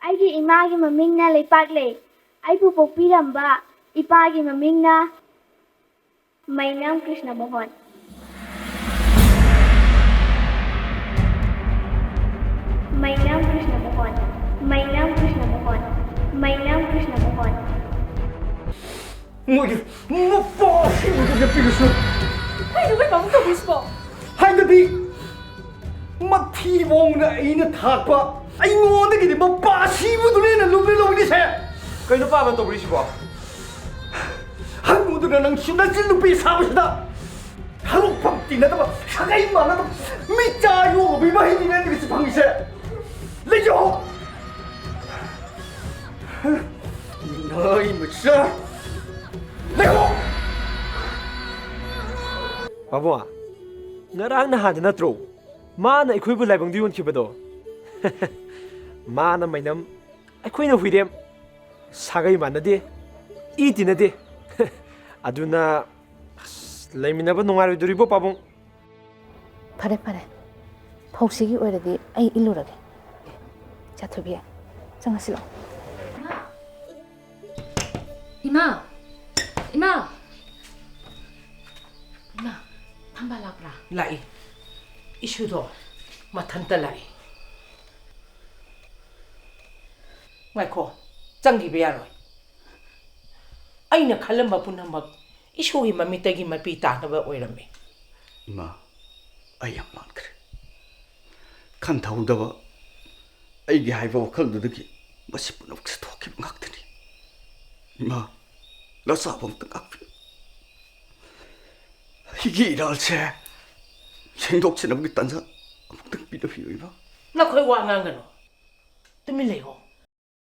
ꯑꯩꯒꯤ ꯏꯃꯥꯒꯤ ꯃꯃꯤꯡꯅ ꯂꯩꯄꯥꯛꯂꯩ ꯑꯩꯕꯨ ꯄꯣꯛꯄꯤꯔꯝꯕ ꯏꯄꯥꯒꯤ ꯃꯃꯤꯡꯅ ꯃꯩꯅꯝ Krishna Mohan Mainam Krishna Mohan Mainam Krishna Mohan Mainam Krishna Mohan Mogi mo posi mo de pirucho Keinou vai bang to bispo hai da di mathi wong na ina thakpa ai ngon de gi ma pasi mo du na lu lo ni se Keinou pa ba to bri sibo han mo du na nang shin na jin lu pi sa ba da halu pham ti na da ba sagai ma na da mi cha yo bi ba hi ni na ni si phang se le yo nơi mà sao lấy hộ Babu ngarang na hada natro mana ikhui bu laibang diun khibado mana mainam aikhui na huidem sagai manade I dinade aduna laiminaba nungaru duribo pabung Pare pare Phausi gi oiradi ai ilurage Chathobi changasilo Ima Ima Ima Thambal lapra Lai Issue do mathanta lai Ngai kho changi be yaroi Aina khalamba punamak issue gi mamitagi mapi ta na ba oirame Ima ai yam mankre kan thaudawa ai gi haiba wakal du gi basi punok se thoki ngaktani Ima la sa bang tak higi ral che sengdok se nam gi tanza amuk tak pi da fi ba Na khoi wa ngang gano Tumi lei ho